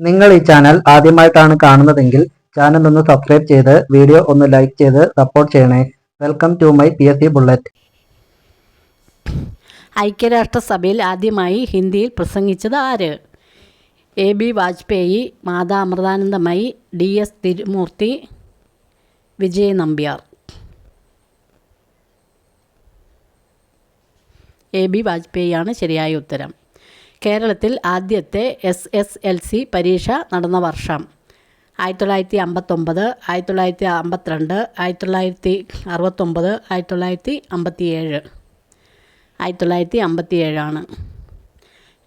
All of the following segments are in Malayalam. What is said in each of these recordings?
നിങ്ങൾ ഈ ചാനൽ ആദ്യമായിട്ടാണ് കാണുന്നതെങ്കിൽ ചാനൽ ഒന്ന് സബ്സ്ക്രൈബ് ചെയ്ത് വീഡിയോ ഒന്ന് ലൈക്ക് ചെയ്ത് സപ്പോർട്ട് ചെയ്യണേ. Welcome to my PSC bullet. ഐക്യരാഷ്ട്രസഭയിൽ ആദ്യമായി ഹിന്ദിയിൽ പ്രസംഗിച്ചത് ആര്? AB Vajpayee, Mata Amritanandamayi, DS Thirumoorthy, Vijay Nambiar. AB വാജ്പേയിയാണ് ശരിയായ ഉത്തരം. കേരളത്തിൽ ആദ്യത്തെ SSLC പരീക്ഷ നടന്ന വർഷം 1959, 1952, 1969, 1957. 1957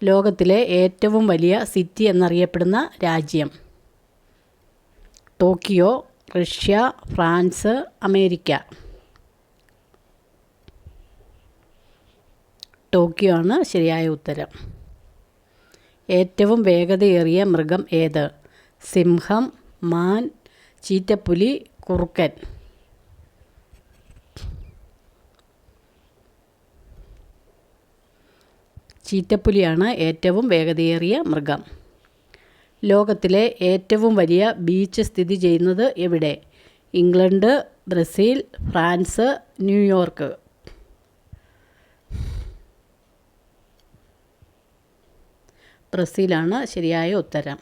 ലോകത്തിലെ ഏറ്റവും വലിയ സിറ്റി എന്നറിയപ്പെടുന്ന രാജ്യം? Tokyo, Russia, France, America. Tokyo ആണ് ശരിയായ ഉത്തരം. ഏറ്റവും വേഗതയേറിയ മൃഗം ഏത്? സിംഹം, മാൻ, ചീറ്റപ്പുലി, കുറുക്കൻ. ചീറ്റപ്പുലിയാണ് ഏറ്റവും വേഗതയേറിയ മൃഗം. ലോകത്തിലെ ഏറ്റവും വലിയ ബീച്ച് സ്ഥിതി ചെയ്യുന്നത് എവിടെ? England, Brazil, France, New York. ബ്രസീലാണ് ശരിയായ ഉത്തരം.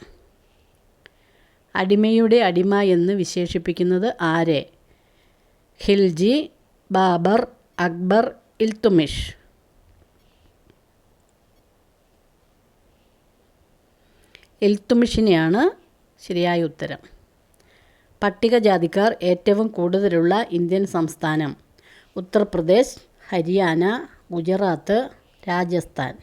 അടിമയുടെ അടിമ എന്ന് വിശേഷിപ്പിക്കുന്നത് ആരെ? ഖിൽജി, ബാബർ, അക്ബർ, ഇൽത്തുമിഷ്. ഇൽത്തുമിഷിനെയാണ് ശരിയായ ഉത്തരം. പട്ടികജാതിക്കാർ ഏറ്റവും കൂടുതലുള്ള ഇന്ത്യൻ സംസ്ഥാനം? ഉത്തർപ്രദേശ്, ഹരിയാന, ഗുജറാത്ത്, രാജസ്ഥാൻ.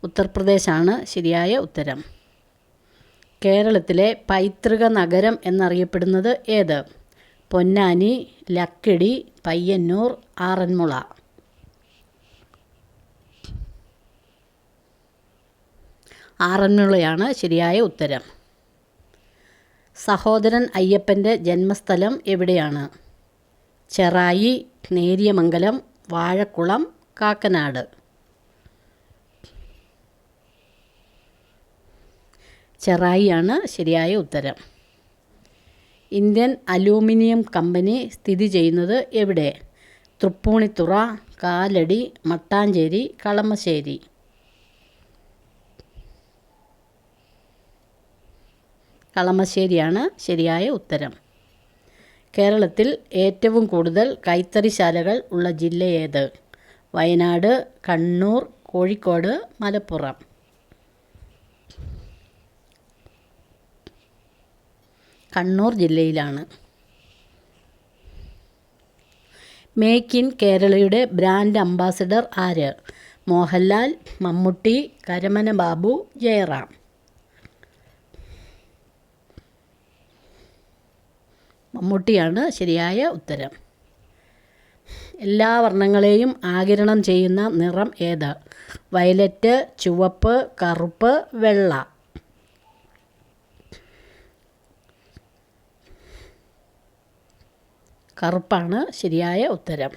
ഉത്തർപ്രദേശാണ് ശരിയായ ഉത്തരം. കേരളത്തിലെ പൈതൃക നഗരം എന്നറിയപ്പെടുന്നത് ഏത്? പൊന്നാനി, ലക്കിടി, പയ്യന്നൂർ, ആറന്മുള. ആറന്മുളയാണ് ശരിയായ ഉത്തരം. സഹോദരൻ അയ്യപ്പൻ്റെ ജന്മസ്ഥലം എവിടെയാണ്? ചെറായി, നേര്യമംഗലം, വാഴക്കുളം, കാക്കനാട്. ചെറായിയാണ് ശരിയായ ഉത്തരം. ഇന്ത്യൻ അലൂമിനിയം കമ്പനി സ്ഥിതി ചെയ്യുന്നത് എവിടെ? തൃപ്പൂണിത്തുറ, കാലടി, മട്ടാഞ്ചേരി, കളമശ്ശേരി. കളമശ്ശേരിയാണ് ശരിയായ ഉത്തരം. കേരളത്തിൽ ഏറ്റവും കൂടുതൽ കൈത്തറിശാലകൾ ഉള്ള ജില്ല ഏത്? വയനാട്, കണ്ണൂർ, കോഴിക്കോട്, മലപ്പുറം. കണ്ണൂർ ജില്ലയിലാണ്. മേക്ക് ഇൻ കേരളയുടെ ബ്രാൻഡ് അംബാസഡർ ആര്? മോഹൻലാൽ, മമ്മൂട്ടി, കരമന ബാബു, ജയറാം. മമ്മൂട്ടിയാണ് ശരിയായ ഉത്തരം. എല്ലാ വർണ്ണങ്ങളെയും ആഗിരണം ചെയ്യുന്ന നിറം ഏത്? വയലറ്റ്, ചുവപ്പ്, കറുപ്പ്, വെള്ള. കറുപ്പാണ് ശരിയായ ഉത്തരം.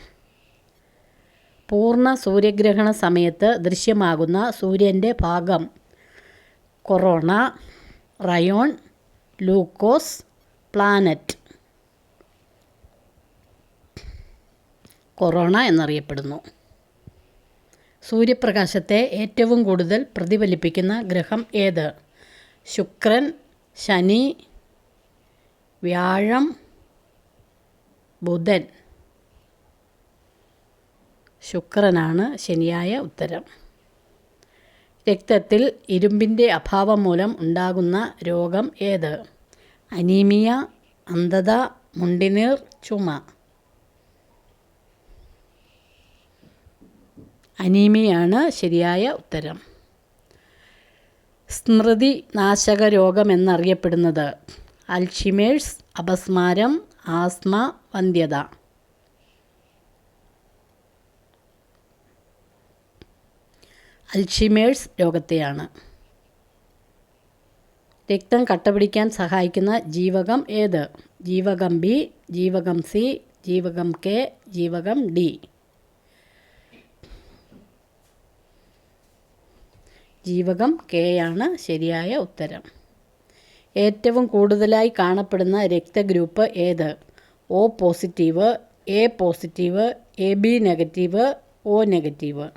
പൂർണ്ണ സൂര്യഗ്രഹണ സമയത്ത് ദൃശ്യമാകുന്ന സൂര്യൻ്റെ ഭാഗം? കൊറോണ, റയോൺ, ലൂക്കോസ്, പ്ലാനറ്റ്. കൊറോണ എന്നറിയപ്പെടുന്നു. സൂര്യപ്രകാശത്തെ ഏറ്റവും കൂടുതൽ പ്രതിഫലിപ്പിക്കുന്ന ഗ്രഹം ഏത്? ശുക്രൻ, ശനി, വ്യാഴം, ബുധൻ. ശുക്രനാണ് ശരിയായ ഉത്തരം. രക്തത്തിൽ ഇരുമ്പിൻ്റെ അഭാവം മൂലം ഉണ്ടാകുന്ന രോഗം ഏത്? അനീമിയ, അന്ധത, മുണ്ടിനീർ, ചുമ. അനീമിയാണ് ശരിയായ ഉത്തരം. സ്മൃതി നാശക രോഗമെന്നറിയപ്പെടുന്നത്? അൽഷിമേഴ്സ്, അപസ്മാരം, ആസ്മ, വന്ധ്യത. അൽഷിമേഴ്സ് രോഗത്തെയാണ്. രക്തം കട്ടപിടിക്കാൻ സഹായിക്കുന്ന ജീവകം ഏത്? ജീവകം ബി, ജീവകം സി, ജീവകം കെ, ജീവകം ഡി. ജീവകം കെ ആണ് ശരിയായ ഉത്തരം. ഏറ്റവും കൂടുതലായി കാണപ്പെടുന്ന രക്തഗ്രൂപ്പ് ഏത്? O positive, A positive, AB negative, O negative.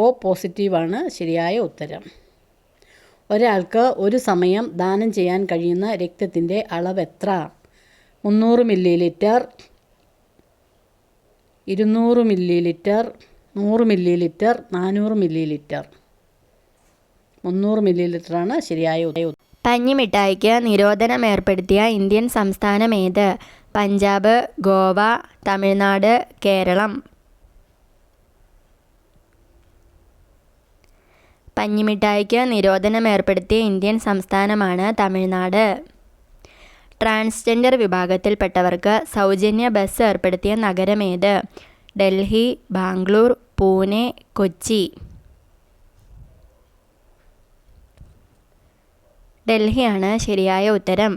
O പോസിറ്റീവാണ് ശരിയായ ഉത്തരം. ഒരാൾക്ക് ഒരു സമയം ദാനം ചെയ്യാൻ കഴിയുന്ന രക്തത്തിൻ്റെ അളവ് എത്ര? 300 millilitre, 200 millilitre, 100 millilitre, 400 millilitre. 300 മില്ലി ലിറ്ററാണ് ശരിയായ ഉത്തരം. പഞ്ഞിമിഠായിക്ക് നിരോധനം ഏർപ്പെടുത്തിയ ഇന്ത്യൻ സംസ്ഥാനം ഏത്? പഞ്ചാബ്, ഗോവ, തമിഴ്നാട്, കേരളം. പഞ്ഞിമിഠായിക്ക് നിരോധനം ഏർപ്പെടുത്തിയ ഇന്ത്യൻ സംസ്ഥാനമാണ് തമിഴ്നാട്. ട്രാൻസ്ജെൻഡർ വിഭാഗത്തിൽപ്പെട്ടവർക്ക് സൗജന്യ ബസ് ഏർപ്പെടുത്തിയ നഗരമേത്? ഡൽഹി, ബാംഗ്ലൂർ, പൂനെ, കൊച്ചി. ഡൽഹിയാണ് ശരിയായ ഉത്തരം.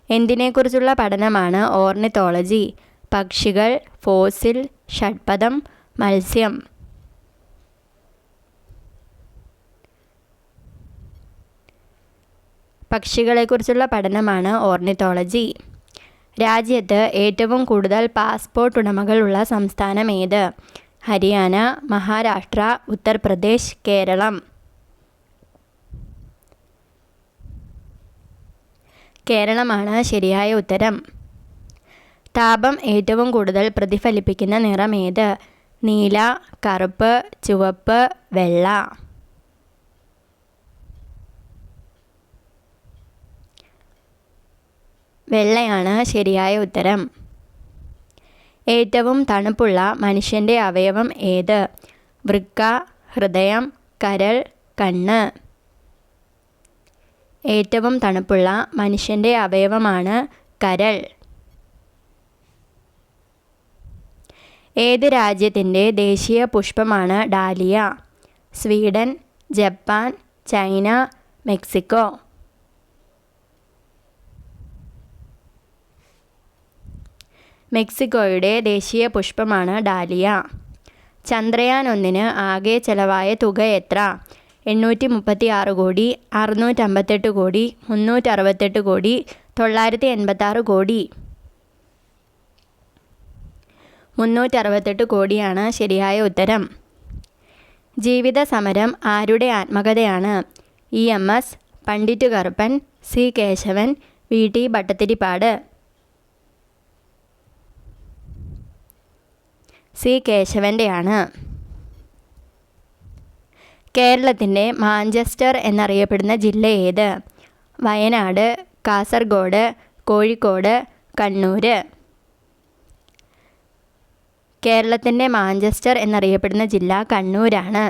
എന്തിനെക്കുറിച്ചുള്ള പഠനമാണ് ഓർണിത്തോളജി? പക്ഷികൾ, ഫോസിൽ, ഷഡ്പദം, മത്സ്യം. പക്ഷികളെക്കുറിച്ചുള്ള പഠനമാണ് ഓർണിത്തോളജി. രാജ്യത്ത് ഏറ്റവും കൂടുതൽ പാസ്പോർട്ട് ഉടമകളുള്ള സംസ്ഥാനം ഏത്? ഹരിയാന, മഹാരാഷ്ട്ര, ഉത്തർപ്രദേശ്, കേരളം. കേരളമാണ് ശരിയായ ഉത്തരം. താപം ഏറ്റവും കൂടുതൽ പ്രതിഫലിപ്പിക്കുന്ന നിറം ഏത്? നീല, കറുപ്പ്, ചുവപ്പ്, വെള്ള. വെള്ളയാണ് ശരിയായ ഉത്തരം. ഏറ്റവും തണുപ്പുള്ള മനുഷ്യൻ്റെ അവയവം ഏത്? വൃക്ക, ഹൃദയം, കരൾ, കണ്ണ്. ഏറ്റവും തണുപ്പുള്ള മനുഷ്യൻ്റെ അവയവമാണ് കരൾ. ഏത് രാജ്യത്തിൻ്റെ ദേശീയ പുഷ്പമാണ് dahlia? Sweden, Japan, China, Mexico. മെക്സിക്കോയുടെ ദേശീയ പുഷ്പമാണ് ഡാലിയ. ചന്ദ്രയാൻ 1 ആകെ ചെലവായ തുക എത്ര? 836 കോടി, 658 കോടി, 368 കോടി, 986 കോടി. 368 കോടിയാണ് ശരിയായ ഉത്തരം. ജീവിത സമരം ആരുടെ ആത്മകഥയാണ്? EMS, Pandit Karuppan, C Keshavan, VT Bhattathiripad. C കേശവൻ്റെയാണ്. കേരളത്തിൻ്റെ മാഞ്ചസ്റ്റർ എന്നറിയപ്പെടുന്ന ജില്ല ഏത്? വയനാട്, കാസർഗോഡ്, കോഴിക്കോട്, കണ്ണൂർ. കേരളത്തിൻ്റെ മാഞ്ചസ്റ്റർ എന്നറിയപ്പെടുന്ന ജില്ല കണ്ണൂരാണ്.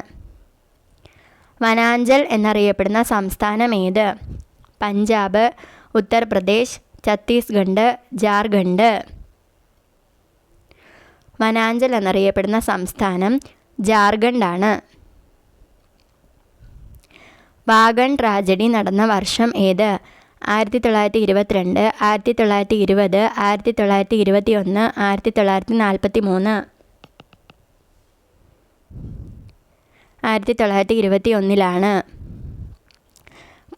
വനാഞ്ചൽ എന്നറിയപ്പെടുന്ന സംസ്ഥാനം ഏത്? പഞ്ചാബ്, ഉത്തർപ്രദേശ്, ഛത്തീസ്ഗഡ്, ജാർഖണ്ഡ്. വനാഞ്ചൽ എന്നറിയപ്പെടുന്ന സംസ്ഥാനം ജാർഖണ്ഡാണ്. വാഗൺ ട്രാജഡി നടന്ന വർഷം ഏത്? 1922, 1920, 1921, 1943. 1921.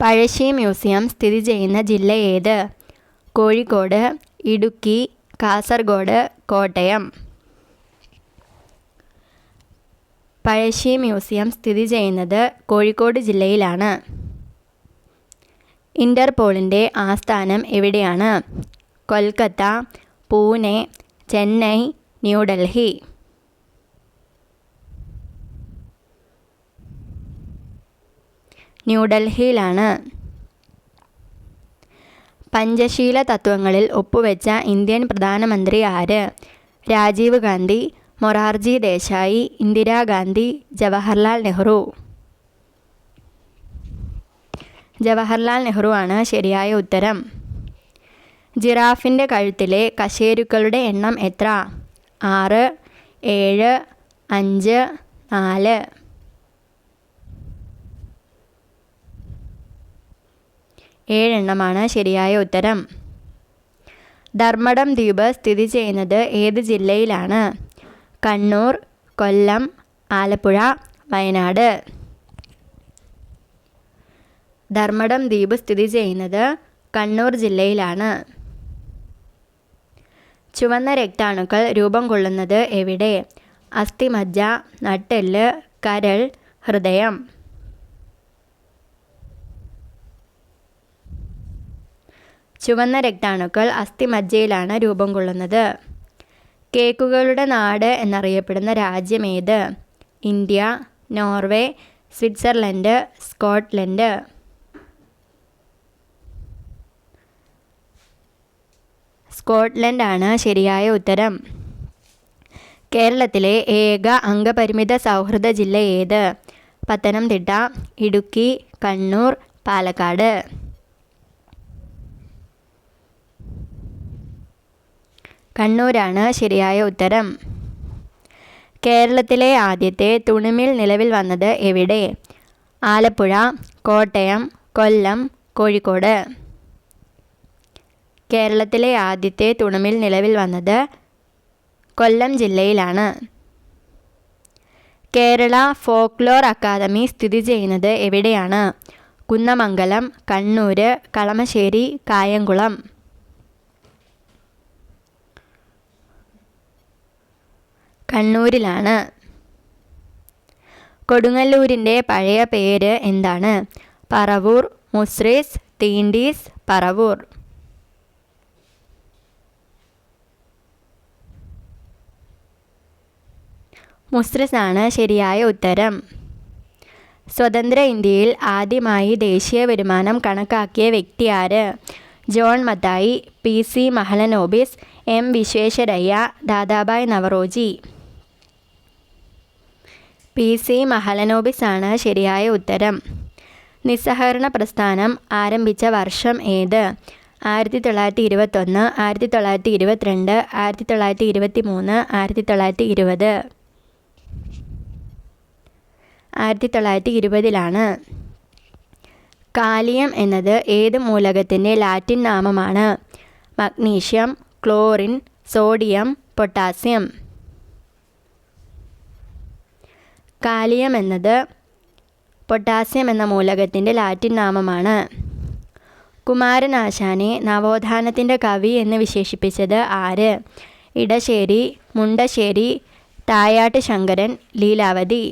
പഴശ്ശി മ്യൂസിയം സ്ഥിതി ചെയ്യുന്ന ജില്ല ഏത്? കോഴിക്കോട്, ഇടുക്കി, കാസർഗോഡ്, കോട്ടയം. പഴശ്ശി മ്യൂസിയം സ്ഥിതി ചെയ്യുന്നത് കോഴിക്കോട് ജില്ലയിലാണ്. ഇന്റർപോളിൻ്റെ ആസ്ഥാനം എവിടെയാണ്? കൊൽക്കത്ത, പൂനെ, ചെന്നൈ, ന്യൂഡൽഹി. ന്യൂഡൽഹിയിലാണ്. പഞ്ചശീല തത്വങ്ങളിൽ ഒപ്പുവെച്ച ഇന്ത്യൻ പ്രധാനമന്ത്രി ആര്? രാജീവ് ഗാന്ധി, മൊറാർജി ദേശായി, ഇന്ദിരാഗാന്ധി, ജവഹർലാൽ നെഹ്റു. ജവഹർലാൽ നെഹ്റു ആണ് ശരിയായ ഉത്തരം. ജിറാഫിൻ്റെ കഴുത്തിലെ കശേരുക്കളുടെ എണ്ണം എത്ര? 6, 7, 5, 4. 7 എണ്ണമാണ് ശരിയായ ഉത്തരം. ധർമ്മടം ദ്വീപ് സ്ഥിതി ചെയ്യുന്നത് ഏത് ജില്ലയിലാണ്? കണ്ണൂർ, കൊല്ലം, ആലപ്പുഴ, വയനാട്. ധർമ്മടം ദ്വീപ് സ്ഥിതി ചെയ്യുന്നത് കണ്ണൂർ ജില്ലയിലാണ്. ചുവന്ന രക്താണുക്കൾ രൂപം കൊള്ളുന്നത് എവിടെ? അസ്ഥിമജ്ജ, നട്ടെല്ല്, കരൾ, ഹൃദയം. ചുവന്ന രക്താണുക്കൾ അസ്ഥിമജ്ജയിലാണ് രൂപം കൊള്ളുന്നത്. കേക്കുകളുടെ നാട് എന്നറിയപ്പെടുന്ന രാജ്യമേത്? India, Norway, Switzerland, Scotland. Scotland ആണ് ശരിയായ ഉത്തരം. കേരളത്തിലെ ഏക അംഗപരിമിത സൗഹൃദ ജില്ല ഏത്? പത്തനംതിട്ട, ഇടുക്കി, കണ്ണൂർ, പാലക്കാട്. കണ്ണൂരാണ് ശരിയായ ഉത്തരം. കേരളത്തിലെ ആദ്യത്തെ തുണിമിൽ നിലവിൽ വന്നത് എവിടെ? ആലപ്പുഴ, കോട്ടയം, കൊല്ലം, കോഴിക്കോട്. കേരളത്തിലെ ആദ്യത്തെ തുണിമിൽ നിലവിൽ വന്നത് കൊല്ലം ജില്ലയിലാണ്. കേരള ഫോക്ലോർ അക്കാദമി സ്ഥിതി ചെയ്യുന്നത് എവിടെയാണ്? കുന്നമംഗലം, കണ്ണൂർ, കളമശ്ശേരി, കായംകുളം. കണ്ണൂരിലാണ്. കൊടുങ്ങല്ലൂരിൻ്റെ പഴയ പേര് എന്താണ്? പറവൂർ, മുസ്രീസ്, തീണ്ടീസ്, പറവൂർ. മുസ്രിസ് ആണ് ശരിയായ ഉത്തരം. സ്വതന്ത്ര ഇന്ത്യയിൽ ആദ്യമായി ദേശീയ വരുമാനം കണക്കാക്കിയ വ്യക്തി ആര്? John Mathai, PC Mahalanobis, M Visvesvaraya, Dadabhai Naoroji. PC Mahalanobis ആണ് ശരിയായ ഉത്തരം. നിസ്സഹകരണ പ്രസ്ഥാനം ആരംഭിച്ച വർഷം ഏത്? 1921, 1922, 1923, 1920. 1920 കാലിയം എന്നത് ഏത് മൂലകത്തിൻ്റെ ലാറ്റിൻ നാമമാണ്? Magnesium, chlorine, sodium, potassium. Kalium എന്നത് പൊട്ടാസ്യം എന്ന മൂലകത്തിൻ്റെ ലാറ്റിൻ നാമമാണ്. കുമാരനാശാനെ നവോത്ഥാനത്തിൻ്റെ കവി എന്ന് വിശേഷിപ്പിച്ചത് ആര്? ഇടശ്ശേരി, മുണ്ടശ്ശേരി, തായാട്ട് ശങ്കരൻ, ലീലാവതി.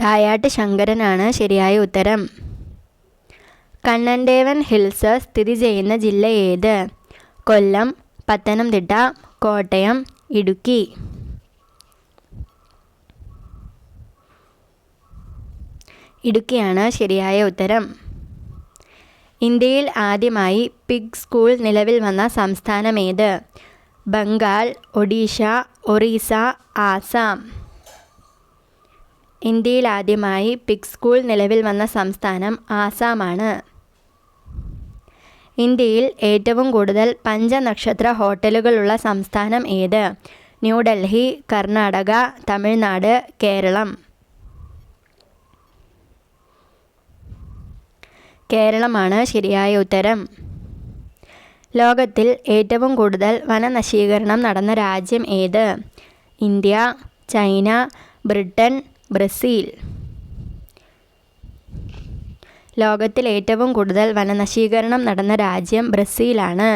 തായാട്ട് ശങ്കരനാണ് ശരിയായ ഉത്തരം. കണ്ണൻദേവൻ ഹിൽസ് സ്ഥിതി ചെയ്യുന്ന ജില്ല ഏത്? കൊല്ലം, പത്തനംതിട്ട, കോട്ടയം, ഇടുക്കി. ഇടുക്കിയാണ് ശരിയായ ഉത്തരം. ഇന്ത്യയിൽ ആദ്യമായി പിഗ് സ്കൂൾ നിലവിൽ വന്ന സംസ്ഥാനം ഏത്? ബംഗാൾ, ഒഡീഷ, ഒറീസ, ആസാം. ഇന്ത്യയിൽ ആദ്യമായി പിഗ് സ്കൂൾ നിലവിൽ വന്ന സംസ്ഥാനം ആസാമാണ്. ഇന്ത്യയിൽ ഏറ്റവും കൂടുതൽ പഞ്ചനക്ഷത്ര ഹോട്ടലുകളുള്ള സംസ്ഥാനം ഏത്? ന്യൂഡൽഹി, കർണാടക, തമിഴ്നാട്, കേരളം. കേരളമാണ് ശരിയായ ഉത്തരം. ലോകത്തിൽ ഏറ്റവും കൂടുതൽ വനനശീകരണം നടന്ന രാജ്യം ഏത്? India, China, Britain, Brazil. ലോകത്തിൽ ഏറ്റവും കൂടുതൽ വനനശീകരണം നടന്ന രാജ്യം ബ്രസീലാണ്.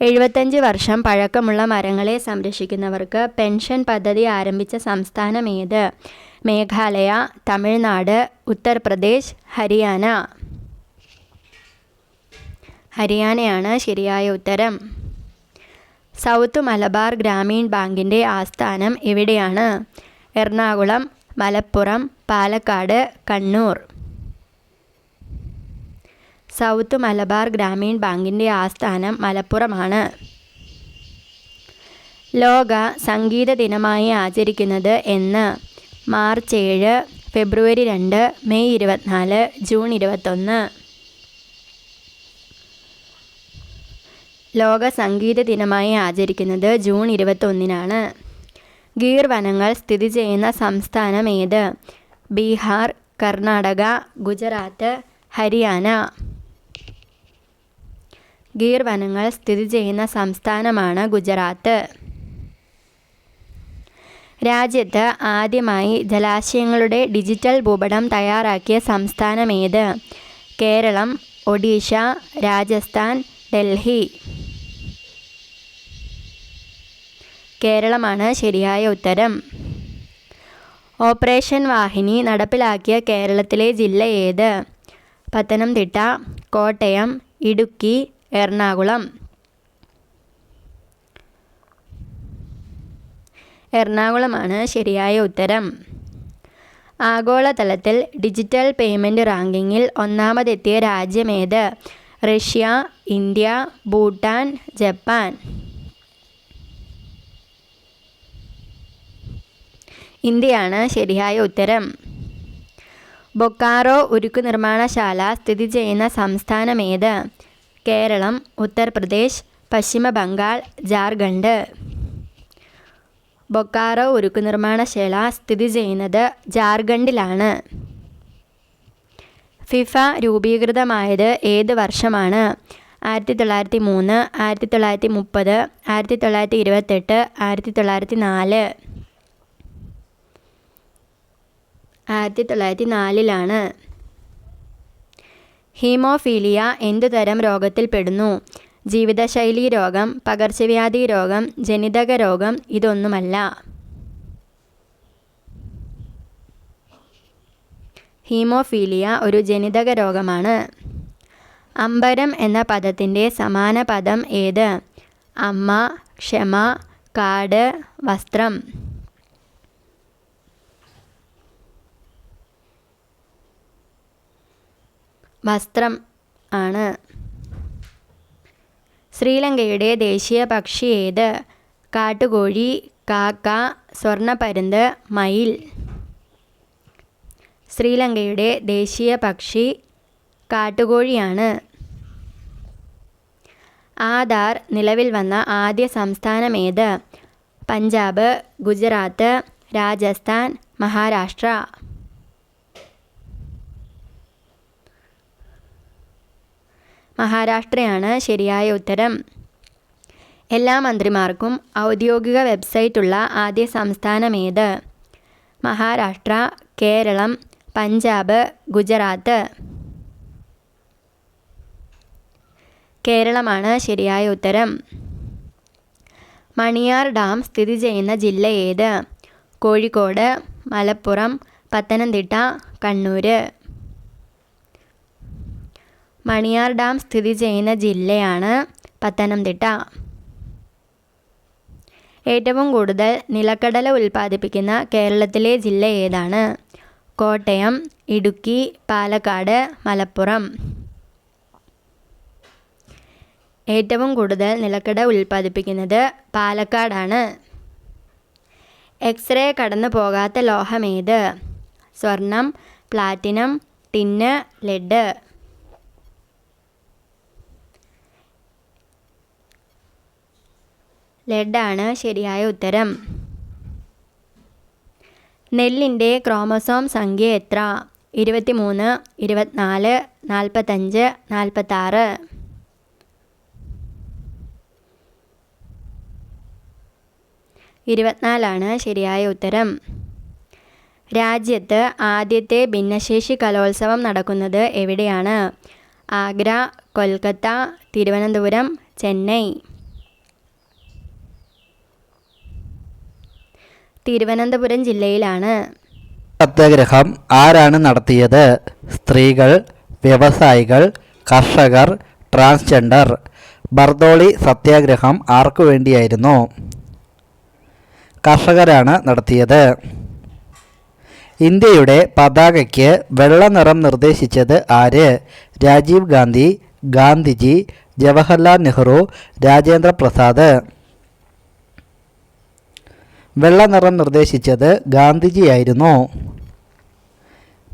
75 വർഷം പഴക്കമുള്ള മരങ്ങളെ സംരക്ഷിക്കുന്നവർക്ക് പെൻഷൻ പദ്ധതി ആരംഭിച്ച സംസ്ഥാനം ഏത്? മേഘാലയ, തമിഴ്നാട്, ഉത്തർപ്രദേശ്, ഹരിയാന. ഹരിയാനയാണ് ശരിയായ ഉത്തരം. സൗത്ത് മലബാർ ഗ്രാമീൺ ബാങ്കിൻ്റെ ആസ്ഥാനം എവിടെയാണ്? എറണാകുളം, മലപ്പുറം, പാലക്കാട്, കണ്ണൂർ. സൗത്ത് മലബാർ ഗ്രാമീൺ ബാങ്കിൻ്റെ ആസ്ഥാനം മലപ്പുറമാണ്. ലോക സംഗീത ദിനമായി ആചരിക്കുന്നത് എന്ന്? മാർച്ച് 7, ഫെബ്രുവരി 2, മെയ് 24, ജൂൺ 21. ലോക സംഗീത ദിനമായി ആചരിക്കുന്നത് ജൂൺ 21. ഗീർ വനങ്ങൾ സ്ഥിതി ചെയ്യുന്ന സംസ്ഥാനം ഏത്? ബീഹാർ, കർണാടക, ഗുജറാത്ത്, ഹരിയാന. ഗീർ വനങ്ങൾ സ്ഥിതി ചെയ്യുന്ന സംസ്ഥാനമാണ് ഗുജറാത്ത്. രാജ്യത്ത് ആദ്യമായി ജലാശയങ്ങളുടെ ഡിജിറ്റൽ ഭൂപടം തയ്യാറാക്കിയ സംസ്ഥാനമേത്? കേരളം, ഒഡീഷ, രാജസ്ഥാൻ, ഡൽഹി. കേരളമാണ് ശരിയായ ഉത്തരം. ഓപ്പറേഷൻ വാഹിനി നടപ്പിലാക്കിയ കേരളത്തിലെ ജില്ല ഏത്? പത്തനംതിട്ട, കോട്ടയം, ഇടുക്കി, എറണാകുളം. എറണാകുളമാണ് ശരിയായ ഉത്തരം. ആഗോളതലത്തിൽ ഡിജിറ്റൽ പേയ്മെൻറ്റ് റാങ്കിങ്ങിൽ ഒന്നാമതെത്തിയ രാജ്യമേത്? Russia, India, Bhutan, Japan. ഇന്ത്യയാണ് ശരിയായ ഉത്തരം. ബൊക്കാറോ ഉരുക്ക് നിർമ്മാണശാല സ്ഥിതി ചെയ്യുന്ന സംസ്ഥാനമേത്? കേരളം, ഉത്തർപ്രദേശ്, പശ്ചിമ ബംഗാൾ, ജാർഖണ്ഡ്. ബൊക്കാറോ ഉരുക്ക് നിർമ്മാണശാല സ്ഥിതി ചെയ്യുന്നത് ജാർഖണ്ഡിലാണ്. ഫിഫ രൂപീകൃതമായത് ഏത് വർഷമാണ്? 1903, 1930, 1928, 1904. 1904 ഹീമോഫീലിയ എന്തുതരം രോഗത്തിൽപ്പെടുന്നു? ജീവിതശൈലീ രോഗം, പകർച്ചവ്യാധി രോഗം, ജനിതക രോഗം, ഇതൊന്നുമല്ല. ഹീമോഫീലിയ ഒരു ജനിതക രോഗമാണ്. അമ്പരം എന്ന പദത്തിൻ്റെ സമാന പദം ഏത്? അമ്മ, ക്ഷമ, കാട്, വസ്ത്രം. വസ്ത്രം ആണ്. ശ്രീലങ്കയുടെ ദേശീയ പക്ഷി ഏത്? കാട്ടുകോഴി, കാക്ക, സ്വർണ്ണപ്പരുന്ത്, മയിൽ. ശ്രീലങ്കയുടെ ദേശീയ പക്ഷി കാട്ടുകോഴിയാണ്. ആധാർ നിലവിൽ വന്ന ആദ്യ സംസ്ഥാനമേത്? പഞ്ചാബ്, ഗുജറാത്ത്, രാജസ്ഥാൻ, മഹാരാഷ്ട്ര. മഹാരാഷ്ട്രയാണ് ശരിയായ ഉത്തരം. എല്ലാ മന്ത്രിമാർക്കും ഔദ്യോഗിക വെബ്സൈറ്റുള്ള ആദ്യ സംസ്ഥാനമേത്? മഹാരാഷ്ട്ര, കേരളം, പഞ്ചാബ്, ഗുജറാത്ത്. കേരളമാണ് ശരിയായ ഉത്തരം. മണിയാർ ഡാം സ്ഥിതി ചെയ്യുന്ന ജില്ല ഏത്? കോഴിക്കോട്, മലപ്പുറം, പത്തനംതിട്ട, കണ്ണൂർ. മണിയാർ ഡാം സ്ഥിതി ചെയ്യുന്ന ജില്ലയാണ് പത്തനംതിട്ട. ഏറ്റവും കൂടുതൽ നിലക്കടല ഉൽപ്പാദിപ്പിക്കുന്ന കേരളത്തിലെ ജില്ല ഏതാണ്? കോട്ടയം, ഇടുക്കി, പാലക്കാട്, മലപ്പുറം. ഏറ്റവും കൂടുതൽ നിലക്കടല ഉൽപ്പാദിപ്പിക്കുന്നത് പാലക്കാടാണ്. എക്സ്റേ കടന്നു പോകാത്ത ലോഹമേത്? സ്വർണം, പ്ലാറ്റിനം, ടിന്ന്, ലെഡ്. ലെഡാണ് ശരിയായ ഉത്തരം. നെല്ലിൻ്റെ ക്രോമസോം സംഖ്യ എത്ര? 23, 24, 45, 46. 24 ശരിയായ ഉത്തരം. രാജ്യത്ത് ആദ്യത്തെ ഭിന്നശേഷി കലോത്സവം നടക്കുന്നത് എവിടെയാണ്? ആഗ്ര, കൊൽക്കത്ത, തിരുവനന്തപുരം, ചെന്നൈ. തിരുവനന്തപുരം ജില്ലയിലാണ്. സത്യാഗ്രഹം ആരാണ് നടത്തിയത്? സ്ത്രീകൾ, വ്യവസായികൾ, കർഷകർ, ട്രാൻസ്ജെൻഡർ. ബർദോളി സത്യാഗ്രഹം ആർക്കു വേണ്ടിയായിരുന്നു? കർഷകരാണ് നടത്തിയത്. ഇന്ത്യയുടെ പതാകയ്ക്ക് വെള്ള നിറം നിർദ്ദേശിച്ചത് ആര്? രാജീവ് ഗാന്ധി, ഗാന്ധിജി, ജവഹർലാൽ നെഹ്റു, രാജേന്ദ്ര പ്രസാദ്. വെള്ള നിറം നിർദ്ദേശിച്ചത് ഗാന്ധിജിയായിരുന്നു.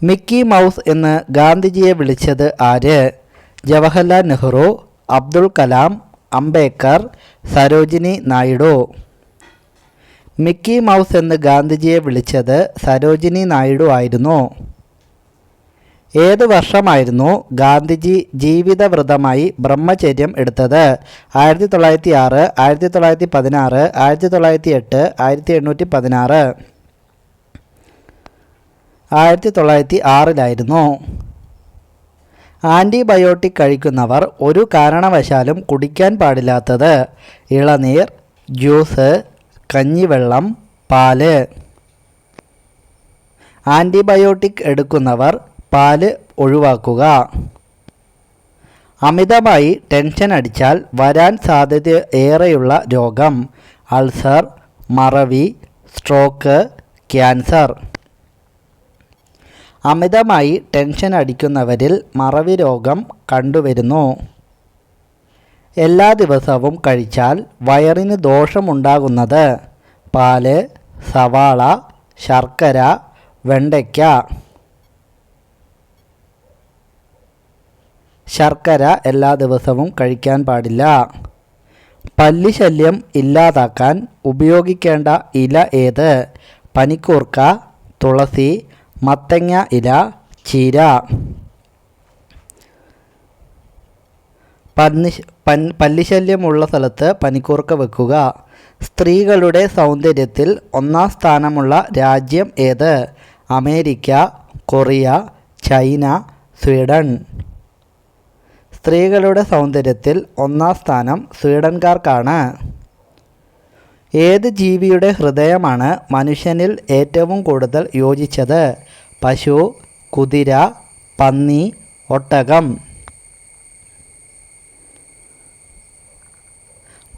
മിക്കി മൗസ് എന്ന് ഗാന്ധിജിയെ വിളിച്ചത് ആര്? ജവഹർലാൽ നെഹ്റു, അബ്ദുൾ കലാം, അംബേദ്കർ, സരോജിനി നായിഡു. മിക്കി മൗസ് എന്ന് ഗാന്ധിജിയെ വിളിച്ചത് സരോജിനി നായിഡു ആയിരുന്നു. ഏത് വർഷമായിരുന്നു ഗാന്ധിജി ജീവിതവ്രതമായി ബ്രഹ്മചര്യം എടുത്തത്? 1906, 1916, 1908, 1816? 1906 ആൻറ്റിബയോട്ടിക് കഴിക്കുന്നവർ ഒരു കാരണവശാലും കുടിക്കാൻ പാടില്ലാത്തത്? ഇളനീർ, ജ്യൂസ്, കഞ്ഞിവെള്ളം, പാല്. ആൻറ്റിബയോട്ടിക് എടുക്കുന്നവർ പാല് ഒഴിവാക്കുക. അമിതമായി ടെൻഷൻ അടിച്ചാൽ വരാൻ സാധ്യത ഏറെയുള്ള രോഗം? അൾസർ, മറവി, സ്ട്രോക്ക്, ക്യാൻസർ. അമിതമായി ടെൻഷൻ അടിക്കുന്നവരിൽ മറവി രോഗം കണ്ടുവരുന്നു. എല്ലാ ദിവസവും കഴിച്ചാൽ വയറിന് ദോഷമുണ്ടാകുന്നത്? പാല്, സവാള, ശർക്കര, വെണ്ടയ്ക്ക. ശർക്കര എല്ലാ ദിവസവും കഴിക്കാൻ പാടില്ല. പല്ലിശല്യം ഇല്ലാതാക്കാൻ ഉപയോഗിക്കേണ്ട ഇല ഏത്? പനിക്കൂർക്ക, തുളസി, മത്തങ്ങ ഇല, ചീര. പല്ലിശല്യമുള്ള സ്ഥലത്ത് പനിക്കൂർക്ക വെക്കുക. സ്ത്രീകളുടെ സൗന്ദര്യത്തിൽ ഒന്നാം സ്ഥാനമുള്ള രാജ്യം ഏത്? America, Korea, China, Sweden. സ്ത്രീകളുടെ സൗന്ദര്യത്തിൽ ഒന്നാം സ്ഥാനം സ്വീഡൻകാർക്കാണ്. ഏത് ജീവിയുടെ ഹൃദയമാണ് മനുഷ്യനിൽ ഏറ്റവും കൂടുതൽ യോജിച്ചത്? പശു, കുതിര, പന്നി, ഒട്ടകം.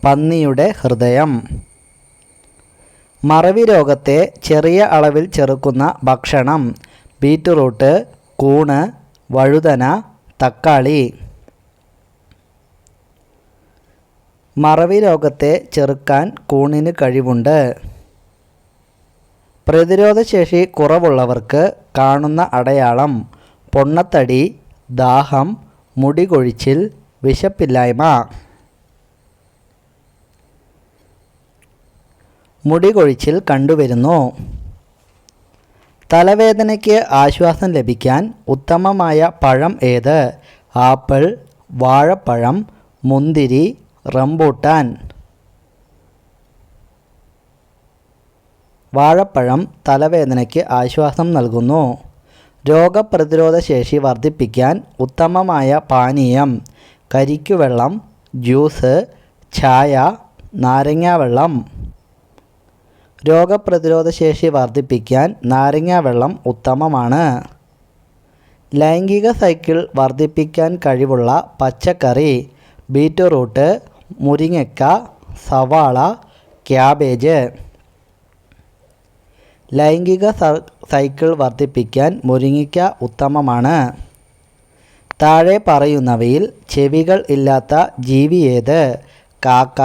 പന്നിയുടെ ഹൃദയം. മറവി രോഗത്തെ ചെറിയ അളവിൽ ചെറുക്കുന്ന ഭക്ഷണം? ബീറ്റ്റൂട്ട്, കൂണ്, വഴുതന, തക്കാളി. മറവി രോഗത്തെ ചെറുക്കാൻ കൂണിന് കഴിവുണ്ട്. പ്രതിരോധശേഷി കുറവുള്ളവർക്ക് കാണുന്ന അടയാളം? പൊണ്ണത്തടി, ദാഹം, മുടി കൊഴിച്ചിൽ, വിശപ്പില്ലായ്മ. മുടി കൊഴിച്ചിൽ കണ്ടുവരുന്നു. തലവേദനയ്ക്ക് ആശ്വാസം ലഭിക്കാൻ ഉത്തമമായ പഴം ഏത്? ആപ്പിൾ, വാഴപ്പഴം, മുന്തിരി, റംബൂട്ടാൻ. വാഴപ്പഴം തലവേദനയ്ക്ക് ആശ്വാസം നൽകുന്നു. രോഗപ്രതിരോധ ശേഷി വർദ്ധിപ്പിക്കാൻ ഉത്തമമായ പാനീയം? കരിക്കുവെള്ളം, ജ്യൂസ്, ചായ, നാരങ്ങാവെള്ളം. രോഗപ്രതിരോധ ശേഷി വർദ്ധിപ്പിക്കാൻ നാരങ്ങാവെള്ളം ഉത്തമമാണ്. ലൈംഗിക സൈക്കിൾ വർദ്ധിപ്പിക്കാൻ കഴിവുള്ള പച്ചക്കറി? ബീറ്റ്റൂട്ട്, മുരിങ്ങയ്ക്ക, സവാള, ക്യാബേജ്. ലൈംഗിക സൈക്കിൾ വർദ്ധിപ്പിക്കാൻ മുരിങ്ങയ്ക്ക ഉത്തമമാണ്. താഴെ പറയുന്നവയിൽ ചെവികൾ ഇല്ലാത്ത ജീവി ഏത്? കാക്ക,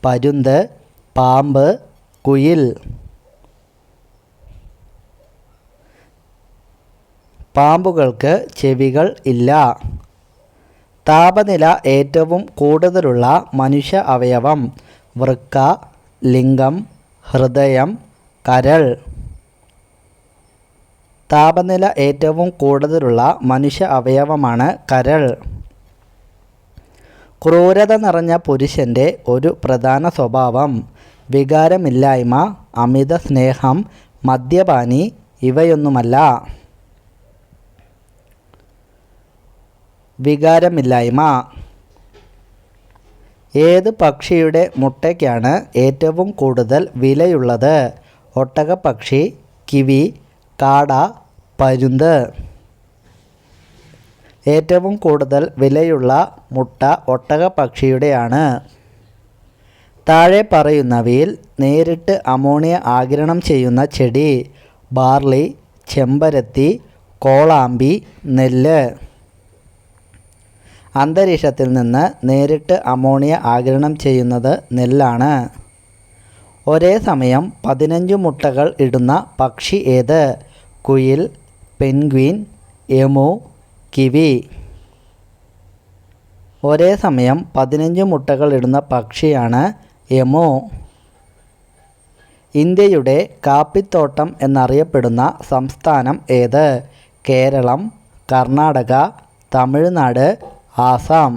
പരുന്ത്, പാമ്പ്, കുയിൽ. പാമ്പുകൾക്ക് ചെവികൾ ഇല്ല. താപനില ഏറ്റവും കൂടുതലുള്ള മനുഷ്യ അവയവം? വൃക്ക, ലിംഗം, ഹൃദയം, കരൾ. താപനില ഏറ്റവും കൂടുതലുള്ള മനുഷ്യ അവയവമാണ് കരൾ. ക്രൂരത നിറഞ്ഞ പുരുഷൻ്റെ ഒരു പ്രധാന സ്വഭാവം? വികാരമില്ലായ്മ, അമിത സ്നേഹം, മദ്യപാനി. ഇവയൊന്നുമല്ല. വികാരമില്ലായ്മ. ഏത് പക്ഷിയുടെ മുട്ടയ്ക്കാണ് ഏറ്റവും കൂടുതൽ വിലയുള്ളത്? ഒട്ടകപ്പക്ഷി, കിവി, കാട, പരുന്ത്. ഏറ്റവും കൂടുതൽ വിലയുള്ള മുട്ട ഒട്ടകപ്പക്ഷിയുടെയാണ്. താഴെ പറയുന്നവയിൽ നേരിട്ട് അമോണിയ ആഗിരണം ചെയ്യുന്ന ചെടി? ബാർലി, ചെമ്പരത്തി, കോളാമ്പി, നെല്ല്. അന്തരീക്ഷത്തിൽ നിന്ന് നേരിട്ട് അമോണിയ ആഗിരണം ചെയ്യുന്നത് നെല്ലാണ്. ഒരേ സമയം 15 മുട്ടകൾ ഇടുന്ന പക്ഷി ഏത്? കുയിൽ, പെൻഗ്വിൻ, എമു, കിവി. ഒരേ സമയം 15 മുട്ടകൾ ഇടുന്ന പക്ഷിയാണ് എമു. ഇന്ത്യയുടെ കാപ്പിത്തോട്ടം എന്നറിയപ്പെടുന്ന സംസ്ഥാനം ഏത്? കേരളം, കർണാടക, തമിഴ്നാട്, ആസാം.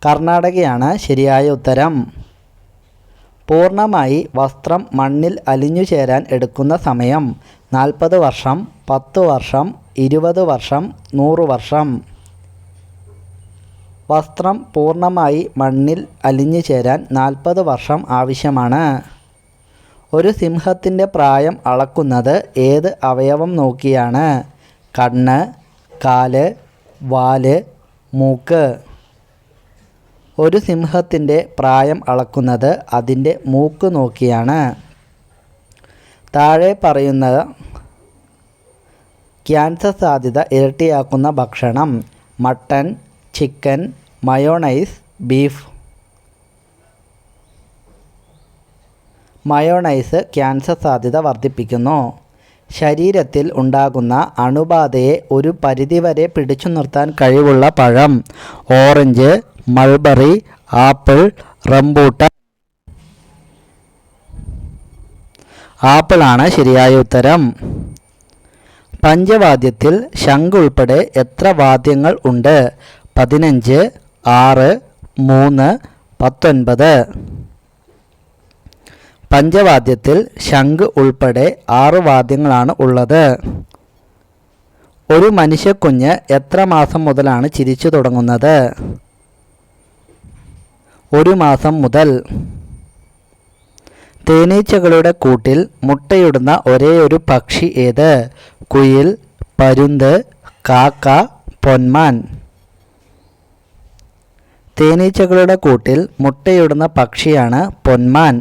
കർണാടകയാണ് ശരിയായ ഉത്തരം. പൂർണ്ണമായി വസ്ത്രം മണ്ണിൽ അലിഞ്ഞു ചേരാൻ എടുക്കുന്ന സമയം 40 വർഷം, 10 വർഷം, 20 വർഷം, 100 വർഷം. വസ്ത്രം പൂർണ്ണമായി മണ്ണിൽ അലിഞ്ഞു ചേരാൻ 40 വർഷം ആവശ്യമാണ്. ഒരു സിംഹത്തിൻ്റെ പ്രായം അളക്കുന്നത് ഏത് അവയവം നോക്കിയാണ്? കണ്ണ്, കാല്, വാല്, മൂക്ക്. ഒരു സിംഹത്തിൻ്റെ പ്രായം അളക്കുന്നത് അതിൻ്റെ മൂക്ക് നോക്കിയാണ്. താഴെ പറയുന്ന ക്യാൻസർ സാധ്യത ഇരട്ടിയാക്കുന്ന ഭക്ഷണം: mutton, chicken, mayonnaise, beef. Mayonnaise cancer സാധ്യത വർദ്ധിപ്പിക്കുന്നു. ശരീരത്തിൽ ഉണ്ടാകുന്ന അണുബാധയെ ഒരു പരിധിവരെ പിടിച്ചു നിർത്താൻ കഴിവുള്ള പഴം: ഓറഞ്ച്, മൾബറി, ആപ്പിൾ, റംബൂട്ടാൻ. ആപ്പിളാണ് ശരിയായ ഉത്തരം. പഞ്ചവാദ്യത്തിൽ ശംഖ് ഉൾപ്പെടെ എത്ര വാദ്യങ്ങൾ ഉണ്ട്? 15, 6, 3, 19. പഞ്ചവാദ്യത്തിൽ ശംഖ് ഉൾപ്പെടെ 6 വാദ്യങ്ങളാണ് ഉള്ളത്. ഒരു മനുഷ്യക്കുഞ്ഞ് എത്ര മാസം മുതലാണ് ചിരിച്ചു തുടങ്ങുന്നത്? 1 മാസം മുതൽ. തേനീച്ചകളുടെ കൂട്ടിൽ മുട്ടയിടുന്ന ഒരേയൊരു പക്ഷി ഏത്? കുയിൽ, പരുന്ത്, കാക്ക, പൊന്മാൻ. തേനീച്ചകളുടെ കൂട്ടിൽ മുട്ടയിടുന്ന പക്ഷിയാണ് പൊന്മാൻ.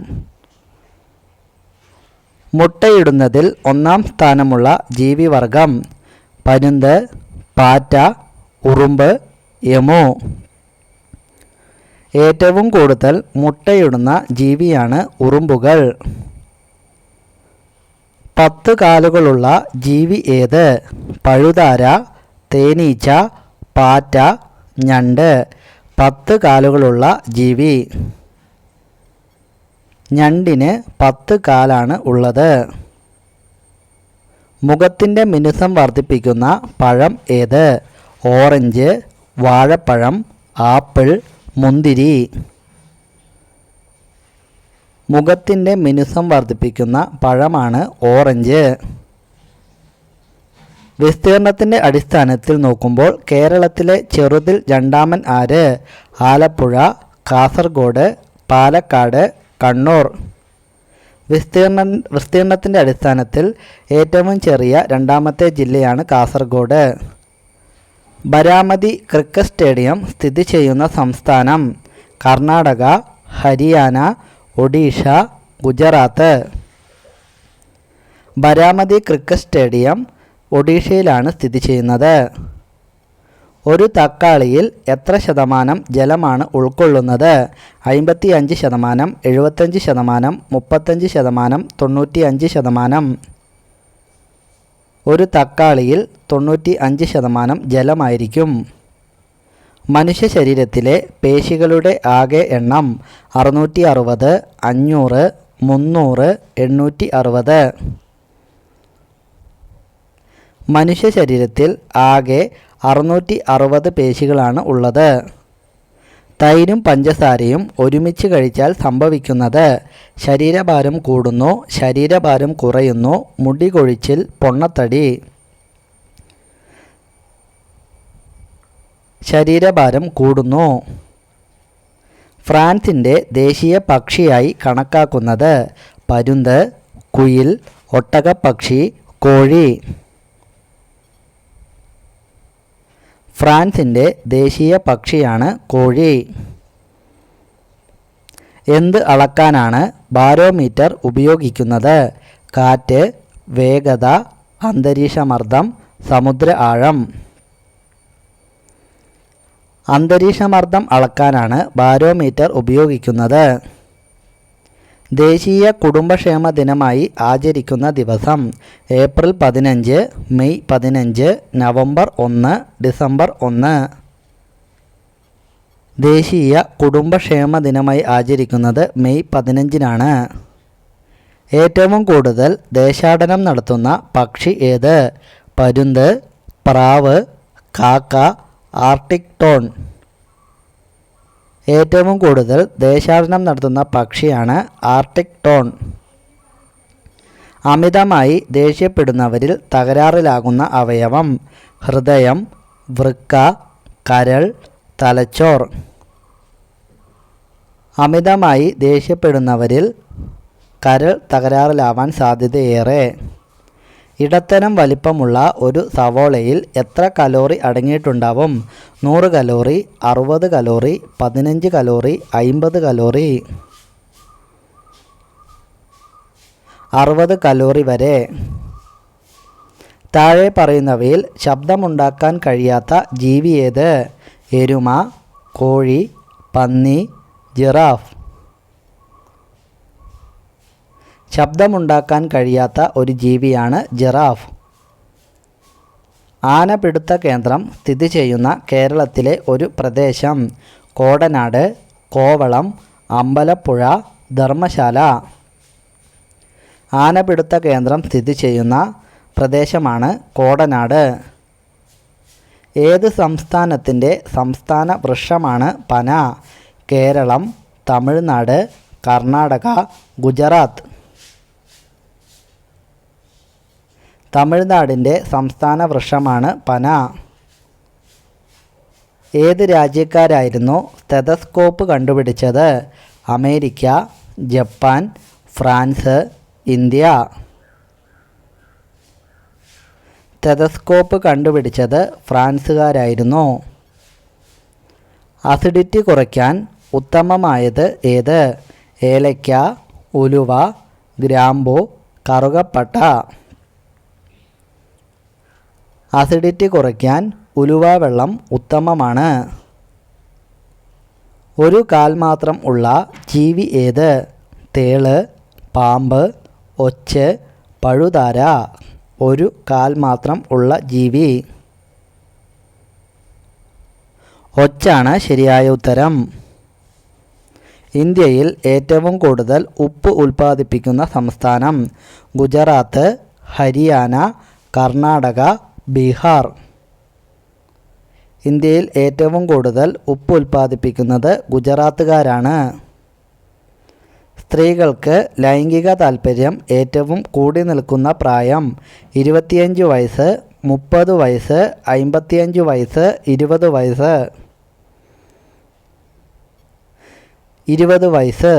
മുട്ടയിടുന്നതിൽ 1-ാം സ്ഥാനമുള്ള ജീവിവർഗം: പരുന്ത്, പാറ്റ, ഉറുമ്പ്, എമു. ഏറ്റവും കൂടുതൽ മുട്ടയിടുന്ന ജീവിയാണ് ഉറുമ്പുകൾ. 10 കാലുകളുള്ള ജീവി ഏത്? പഴുതാര, തേനീച്ച, പാറ്റ, ഞണ്ട്. 10 കാലുകളുള്ള ജീവി. ഞണ്ടിന് 10 കാലാണ് ഉള്ളത്. മുഖത്തിൻ്റെ മിനുസം വർദ്ധിപ്പിക്കുന്ന പഴം ഏത്? ഓറഞ്ച്, വാഴപ്പഴം, ആപ്പിൾ, മുന്തിരി. മുഖത്തിൻ്റെ മിനുസം വർദ്ധിപ്പിക്കുന്ന പഴമാണ് ഓറഞ്ച്. വിസ്തീർണത്തിൻ്റെ അടിസ്ഥാനത്തിൽ നോക്കുമ്പോൾ കേരളത്തിലെ ചെറുതിൽ രണ്ടാമൻ ആര്? ആലപ്പുഴ, കാസർഗോഡ്, പാലക്കാട്, കണ്ണൂർ. വിസ്തീർണത്തിൻ്റെ അടിസ്ഥാനത്തിൽ ഏറ്റവും ചെറിയ രണ്ടാമത്തെ ജില്ലയാണ് കാസർഗോഡ്. ബരാമതി ക്രിക്കറ്റ് സ്റ്റേഡിയം സ്ഥിതി ചെയ്യുന്ന സംസ്ഥാനം: കർണാടക, ഹരിയാന, ഒഡീഷ, ഗുജറാത്ത്. ബരാമതി ക്രിക്കറ്റ് സ്റ്റേഡിയം ഒഡീഷയിലാണ് സ്ഥിതി ചെയ്യുന്നത്. ഒരു തക്കാളിയിൽ എത്ര ശതമാനം ജലമാണ് ഉൾക്കൊള്ളുന്നത്? 55%, 75%, 35%, 95%. ഒരു തക്കാളിയിൽ 95% ജലമായിരിക്കും. മനുഷ്യ ശരീരത്തിലെ പേശികളുടെ ആകെ എണ്ണം: 660, 500, 300, 860. മനുഷ്യ ശരീരത്തിൽ ആകെ 660 പേശികളാണ് ഉള്ളത്. തൈരും പഞ്ചസാരയും ഒരുമിച്ച് കഴിച്ചാൽ സംഭവിക്കുന്നത്: ശരീരഭാരം കൂടുന്നു, ശരീരഭാരം കുറയുന്നു, മുടി കൊഴിച്ചിൽ, പൊണ്ണത്തടി. ശരീരഭാരം കൂടുന്നു. ഫ്രാൻസിൻ്റെ ദേശീയ പക്ഷിയായി കണക്കാക്കുന്നത്: പരുന്ത്, കുയിൽ, ഒട്ടകപ്പക്ഷി, കോഴി. ഫ്രാൻസിൻ്റെ ദേശീയ പക്ഷിയാണ് കോഴി. എന്ത് അളക്കാനാണ് ബാരോമീറ്റർ ഉപയോഗിക്കുന്നത്? കാറ്റ്, വേഗത, അന്തരീക്ഷമർദ്ദം, സമുദ്ര ആഴം. അന്തരീക്ഷമർദ്ദം അളക്കാനാണ് ബാരോമീറ്റർ ഉപയോഗിക്കുന്നത്. ദേശീയ കുടുംബക്ഷേമ ദിനമായി ആചരിക്കുന്ന ദിവസം: ഏപ്രിൽ 15, മെയ് 15, നവംബർ 1, ഡിസംബർ 1. ദേശീയ കുടുംബക്ഷേമ ദിനമായി ആചരിക്കുന്നത് മെയ് 15-നാണ്. ഏറ്റവും കൂടുതൽ ദേശാടനം നടത്തുന്ന പക്ഷി ഏത്? പരുന്ത്, പ്രാവ്, കാക്ക, ആർട്ടിക് ടോൺ. ഏറ്റവും കൂടുതൽ ദേശാടനം നടത്തുന്ന പക്ഷിയാണ് ആർട്ടിക് ടോൺ. അമിതമായി ദേഷ്യപ്പെടുന്നവരിൽ തകരാറിലാകുന്ന അവയവം? ഹൃദയം, വൃക്ക, കരൾ, തലച്ചോർ. അമിതമായി ദേഷ്യപ്പെടുന്നവരിൽ കരൾ തകരാറിലാവാൻ സാധ്യതയേറെ. ഇടത്തരം വലിപ്പമുള്ള ഒരു സവോളയിൽ എത്ര കലോറി അടങ്ങിയിട്ടുണ്ടാവും? 100 calorie, 60 calorie, 15 calorie, 50 calorie. 60 calorie വരെ. താഴെ പറയുന്നവയിൽ ശബ്ദമുണ്ടാക്കാൻ കഴിയാത്ത ജീവി ഏത്? എരുമ, കോഴി, പന്നി, ജിറാഫ്. ശബ്ദമുണ്ടാക്കാൻ കഴിയാത്ത ഒരു ജീവിയാണ് ജിറാഫ്. ആനപിടുത്ത കേന്ദ്രം സ്ഥിതി ചെയ്യുന്ന കേരളത്തിലെ ഒരു പ്രദേശം? കോടനാട്, കോവളം, അമ്പലപ്പുഴ, ധർമ്മശാല. ആനപിടുത്ത കേന്ദ്രം സ്ഥിതി ചെയ്യുന്ന പ്രദേശമാണ് കോടനാട്. ഏത് സംസ്ഥാനത്തിൻ്റെ സംസ്ഥാന വൃക്ഷമാണ് പന? കേരളം, തമിഴ്നാട്, കർണാടക, ഗുജറാത്ത്. തമിഴ്നാടിൻ്റെ സംസ്ഥാന വൃക്ഷമാണ് പന. ഏത് രാജ്യക്കാരായിരുന്നു സ്റ്റെതസ്കോപ്പ് കണ്ടുപിടിച്ചത്? America, Japan, France, India. Stethoscope കണ്ടുപിടിച്ചത് ഫ്രാൻസുകാരായിരുന്നു. അസിഡിറ്റി കുറയ്ക്കാൻ ഉത്തമമായത് ഏത്? ഏലയ്ക്ക, ഉലുവ, ഗ്രാമ്പൂ, കറുകപ്പട്ട. അസിഡിറ്റി കുറയ്ക്കാൻ ഉലുവ വെള്ളം ഉത്തമമാണ്. ഒരു കാൽ മാത്രം ഉള്ള ജീവി ഏത്? തേള്, പാമ്പ്, ഒച്ച്, പഴുതാര. ഒരു കാൽ മാത്രം ഉള്ള ജീവി ഒച്ചാണ് ശരിയായ ഉത്തരം. ഇന്ത്യയിൽ ഏറ്റവും കൂടുതൽ ഉപ്പ് ഉൽപ്പാദിപ്പിക്കുന്ന സംസ്ഥാനം? ഗുജറാത്ത്, ഹരിയാന, കർണാടക, ബീഹാർ. ഇന്ത്യയിൽ ഏറ്റവും കൂടുതൽ ഉപ്പ് ഉൽപ്പാദിപ്പിക്കുന്നത് ഗുജറാത്തുകാരാണ്. സ്ത്രീകൾക്ക് ലൈംഗിക താൽപ്പര്യം ഏറ്റവും കൂടി നിൽക്കുന്ന പ്രായം? 25 വയസ്സ്, 30 വയസ്സ്, 55 വയസ്സ്, 20 വയസ്സ്. 20 വയസ്സ്.